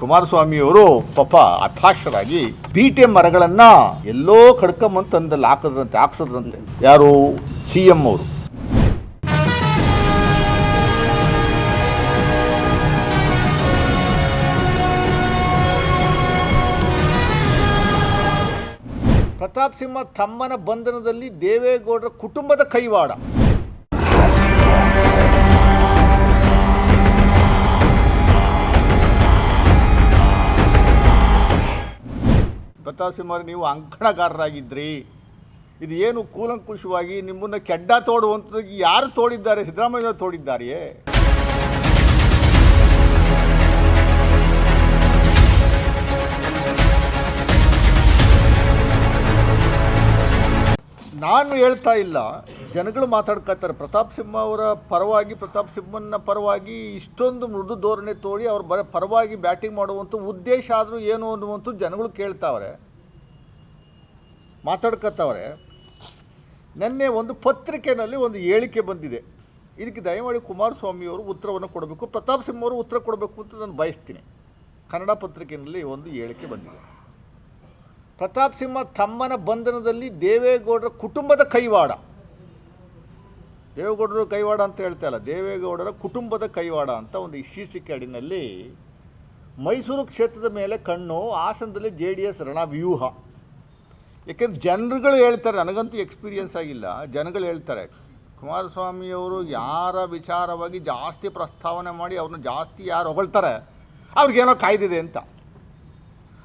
ಕುಮಾರಸ್ವಾಮಿಯವರು ಪಾಪ ಹತಾಶರಾಗಿ ಬೀಟೆ ಮರಗಳನ್ನು ಎಲ್ಲೋ ಕಡ್ಕೊಂಬಂತಂದಲ್ಲಿ ಹಾಕ್ಸದ್ರಂತೆ ಯಾರು CM ಅವರು. ಪ್ರತಾಪ್ ಸಿಂಹ ತಮ್ಮನ ಬಂಧನದಲ್ಲಿ ದೇವೇಗೌಡರ ಕುಟುಂಬದ ಕೈವಾಡ. ಪ್ರತಾಪ್ ಸಿಂಹ ನೀವು ಅಂಕಣಗಾರರಾಗಿದ್ರಿ, ಇದು ಏನು ಕೂಲಂಕುಷವಾಗಿ ನಿಮ್ಮನ್ನು ಕೆಡ್ಡ ತೋಡುವಂಥದ್ದು ಯಾರು ತೋಡಿದ್ದಾರೆ? ಸಿದ್ದರಾಮಯ್ಯ ತೋಡಿದ್ದಾರೆಯೇ? ನಾನು ಹೇಳ್ತಾ ಇಲ್ಲ, ಜನಗಳು ಮಾತಾಡ್ಕೊತಾರೆ. ಪ್ರತಾಪ್ ಸಿಂಹ ಅವರ ಪರವಾಗಿ, ಪ್ರತಾಪ್ ಸಿಂಹನ ಪರವಾಗಿ ಇಷ್ಟೊಂದು ಮೃದು ಧೋರಣೆ ತೋಡಿ ಅವ್ರ ಪರವಾಗಿ ಬ್ಯಾಟಿಂಗ್ ಮಾಡುವಂಥ ಉದ್ದೇಶ ಆದರೂ ಏನು ಅನ್ನುವಂಥ ಜನಗಳು ಕೇಳ್ತಾವ್ರೆ, ಮಾತಾಡ್ಕೊತಾವ್ರೆ. ನಿನ್ನೆ ಒಂದು ಪತ್ರಿಕೆಯಲ್ಲಿ ಒಂದು ಹೇಳಿಕೆ ಬಂದಿದೆ, ಇದಕ್ಕೆ ದಯಮಾಡಿ ಕುಮಾರಸ್ವಾಮಿಯವರು ಉತ್ತರವನ್ನು ಕೊಡಬೇಕು, ಪ್ರತಾಪ್ ಸಿಂಹ ಅವರು ಉತ್ತರ ಕೊಡಬೇಕು ಅಂತ ನಾನು ಬಯಸ್ತೀನಿ. ಕನ್ನಡ ಪತ್ರಿಕೆಯಲ್ಲಿ ಒಂದು ಹೇಳಿಕೆ ಬಂದಿದೆ. ಪ್ರತಾಪ್ ಸಿಂಹ ತಮ್ಮನ ಬಂಧನದಲ್ಲಿ ದೇವೇಗೌಡರ ಕುಟುಂಬದ ಕೈವಾಡ. ದೇವೇಗೌಡರ ಕೈವಾಡ ಅಂತ ಹೇಳ್ತಾ ಇಲ್ಲ, ದೇವೇಗೌಡರ ಕುಟುಂಬದ ಕೈವಾಡ ಅಂತ ಒಂದು ಶೀರ್ಷಿಕೆ ಅಡಿನಲ್ಲಿ ಮೈಸೂರು ಕ್ಷೇತ್ರದ ಮೇಲೆ ಕಣ್ಣು, ಹಾಸನದಲ್ಲಿ JDS ರಣವ್ಯೂಹ. ಏಕೆಂದರೆ ಜನರುಗಳು ಹೇಳ್ತಾರೆ, ನನಗಂತೂ ಎಕ್ಸ್ಪೀರಿಯನ್ಸ್ ಆಗಿಲ್ಲ, ಜನಗಳು ಹೇಳ್ತಾರೆ ಕುಮಾರಸ್ವಾಮಿಯವರು ಯಾರ ವಿಚಾರವಾಗಿ ಜಾಸ್ತಿ ಪ್ರಸ್ತಾವನೆ ಮಾಡಿ ಅವ್ರನ್ನ ಜಾಸ್ತಿ ಯಾರು ಹೊಗಳ್ತಾರೆ ಅವ್ರಿಗೇನೋ ಕಾಯ್ದಿದೆ ಅಂತ,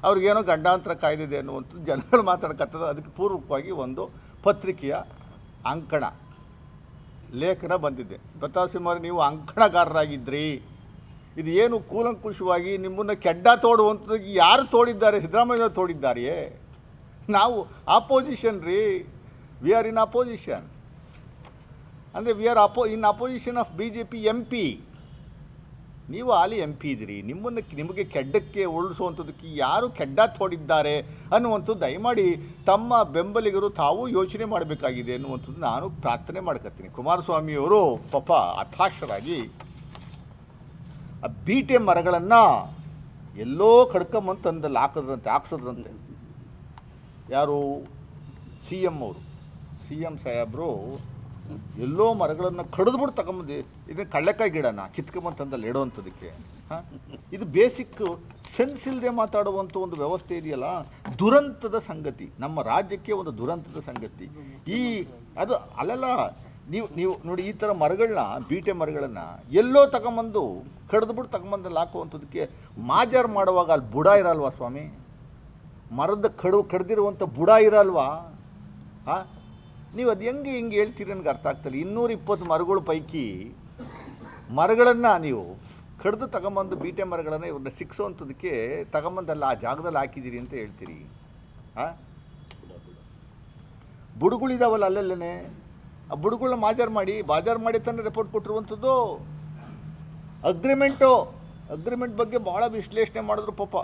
ಅವ್ರಿಗೇನೋ ಗಂಡಾಂತರ ಕಾಯ್ದಿದೆ ಅನ್ನುವಂಥದ್ದು ಜನಗಳು ಮಾತಾಡ್ಕತ್ತದ. ಅದಕ್ಕೆ ಪೂರ್ವಕವಾಗಿ ಒಂದು ಪತ್ರಿಕೆಯ ಅಂಕಣ ಲೇಖನ ಬಂದಿದೆ. ಪ್ರತಾಪ್ ಸಿಂಹ ನೀವು ಅಂಕಣಗಾರರಾಗಿದ್ರಿ, ಇದು ಏನು ಕೂಲಂಕುಷವಾಗಿ ನಿಮ್ಮನ್ನು ಕೆಡ್ಡ ತೋಡುವಂಥದ್ದು ಯಾರು ತೋಡಿದ್ದಾರೆ? ಸಿದ್ದರಾಮಯ್ಯ ತೋಡಿದ್ದಾರೆಯೇ? ನಾವು ಆಪೋಸಿಷನ್ ರೀ, ವಿ ಆರ್ ಇನ್ ಅಪೋಸಿಷನ್. ಅಂದರೆ we are in opposition of BJP MP. ನೀವು ಹಾಲಿ MP ಇದ್ದೀರಿ, ನಿಮಗೆ ಕೆಡ್ಡಕ್ಕೆ ಉಳಿಸುವಂಥದ್ದಕ್ಕೆ ಯಾರು ಕೆಡ್ಡ ತೋಡಿದ್ದಾರೆ ಅನ್ನುವಂಥದ್ದು ದಯಮಾಡಿ ತಮ್ಮ ಬೆಂಬಲಿಗರು ತಾವು ಯೋಚನೆ ಮಾಡಬೇಕಾಗಿದೆ ಅನ್ನುವಂಥದ್ದು ನಾನು ಪ್ರಾರ್ಥನೆ ಮಾಡ್ಕೊತೀನಿ. ಕುಮಾರಸ್ವಾಮಿಯವರು ಪಾಪ ಹತಾಶರಾಗಿ ಆ ಬೀಟೆ ಮರಗಳನ್ನು ಎಲ್ಲೋ ಕಡ್ಕೊಂಬಂತಂದಲ್ಲಿ ಹಾಕ್ಸದ್ರಂತೆ ಯಾರು CM ಅವರು. CM ಸಾಹೇಬರು ಎಲ್ಲೋ ಮರಗಳನ್ನು ಕಡಿದ್ಬಿಟ್ಟು ತಗೊಂಬಂದು ಇದನ್ನು ಕಳ್ಳೆಕಾಯಿ ಗಿಡನ ಕಿತ್ಕೊಂಬಂತಂದಲ್ಲಿ ಇಡೋವಂಥದ್ದಕ್ಕೆ. ಇದು ಬೇಸಿಕ್ ಸೆನ್ಸ್ ಇಲ್ಲದೆ ಮಾತಾಡುವಂಥ ಒಂದು ವ್ಯವಸ್ಥೆ ಇದೆಯಲ್ಲ, ದುರಂತದ ಸಂಗತಿ, ನಮ್ಮ ರಾಜ್ಯಕ್ಕೆ ಒಂದು ದುರಂತದ ಸಂಗತಿ. ಅದು ಅಲ್ಲಲ್ಲ, ನೀವು ನೋಡಿ, ಈ ಥರ ಮರಗಳನ್ನ, ಬೀಟೆ ಮರಗಳನ್ನು ಎಲ್ಲೋ ತಗೊಂಬಂದು ಕಡಿದ್ಬಿಟ್ಟು ತಗೊಂಬಂದಲ್ಲಿ ಹಾಕುವಂಥದ್ದಕ್ಕೆ ಮಾಜಾರು ಮಾಡುವಾಗ ಅಲ್ಲಿ ಬುಡ ಇರಲ್ವಾ ಸ್ವಾಮಿ? ಮರದ ಕಡ್ದಿರುವಂಥ ಬುಡ ಇರಲ್ವಾ? ನೀವು ಅದು ಹೆಂಗೆ ಹೇಳ್ತೀರಿ ನನಗೆ ಅರ್ಥ ಆಗ್ತಲ್ಲ. 220 ಮರಗಳ ಪೈಕಿ ಮರಗಳನ್ನು ನೀವು ಕಡ್ದು ತಗೊಂಬಂದು ಬೀಟೆ ಮರಗಳನ್ನು ಇವ್ರನ್ನ ಸಿಕ್ಸೋವಂಥದ್ದಕ್ಕೆ ತಗೊಂಬಂದಲ್ಲ ಆ ಜಾಗದಲ್ಲಿ ಹಾಕಿದ್ದೀರಿ ಅಂತ ಹೇಳ್ತೀರಿ. ಬುಡಗಳಿದಾವಲ್ಲ ಅಲ್ಲಲ್ಲೇ, ಆ ಬುಡಗಳನ್ನ ಬಾಜಾರು ಮಾಡಿ ತಾನೇ ರಿಪೋರ್ಟ್ ಕೊಟ್ಟಿರುವಂಥದ್ದು. ಅಗ್ರಿಮೆಂಟ್ ಬಗ್ಗೆ ಭಾಳ ವಿಶ್ಲೇಷಣೆ ಮಾಡಿದ್ರು ಪಾಪ.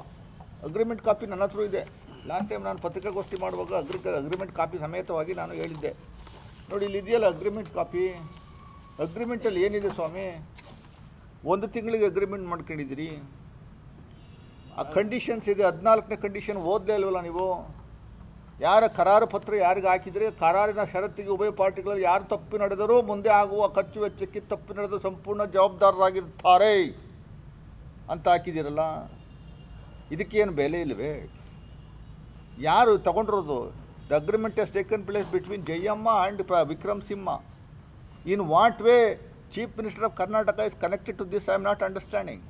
ಅಗ್ರಿಮೆಂಟ್ ಕಾಪಿ ನನ್ನ ಹತ್ರ ಇದೆ. ಲಾಸ್ಟ್ ಟೈಮ್ ನಾನು ಪತ್ರಿಕಾಗೋಷ್ಠಿ ಮಾಡುವಾಗ ಅಗ್ರಿಮೆಂಟ್ ಕಾಪಿ ಸಮೇತವಾಗಿ ನಾನು ಹೇಳಿದ್ದೆ, ನೋಡಿ ಇಲ್ಲಿ ಇದೆಯಲ್ಲ ಅಗ್ರಿಮೆಂಟ್ ಕಾಪಿ. ಅಗ್ರಿಮೆಂಟಲ್ಲಿ ಏನಿದೆ ಸ್ವಾಮಿ? 1 ತಿಂಗಳಿಗೆ ಅಗ್ರಿಮೆಂಟ್ ಮಾಡ್ಕೊಂಡಿದ್ದೀರಿ. ಆ ಕಂಡೀಷನ್ಸ್ ಇದೆ, 14ನೇ ಕಂಡೀಷನ್ ಓದಲೇ ಇಲ್ವಲ್ಲ ನೀವು? ಯಾರ ಕರಾರು ಪತ್ರ ಯಾರಿಗೆ ಹಾಕಿದರೆ ಕರಾರಿನ ಷರತ್ತಿಗೆ ಉಭಯ ಪಾರ್ಟಿಗಳಲ್ಲಿ ಯಾರು ತಪ್ಪು ನಡೆದರೂ ಮುಂದೆ ಆಗುವ ಖರ್ಚು ವೆಚ್ಚಕ್ಕೆ ತಪ್ಪು ನಡೆದು ಸಂಪೂರ್ಣ ಜವಾಬ್ದಾರರಾಗಿರ್ತಾರೆ ಅಂತ ಹಾಕಿದ್ದೀರಲ್ಲ, ಇದಕ್ಕೇನು ಬೆಲೆ ಇಲ್ಲವೇ? ಯಾರು ತಗೊಂಡಿರೋದು? The agreement has taken place between Jayamma and Vikram Simha. In what way chief minister of Karnataka is connected to this? I am not understanding.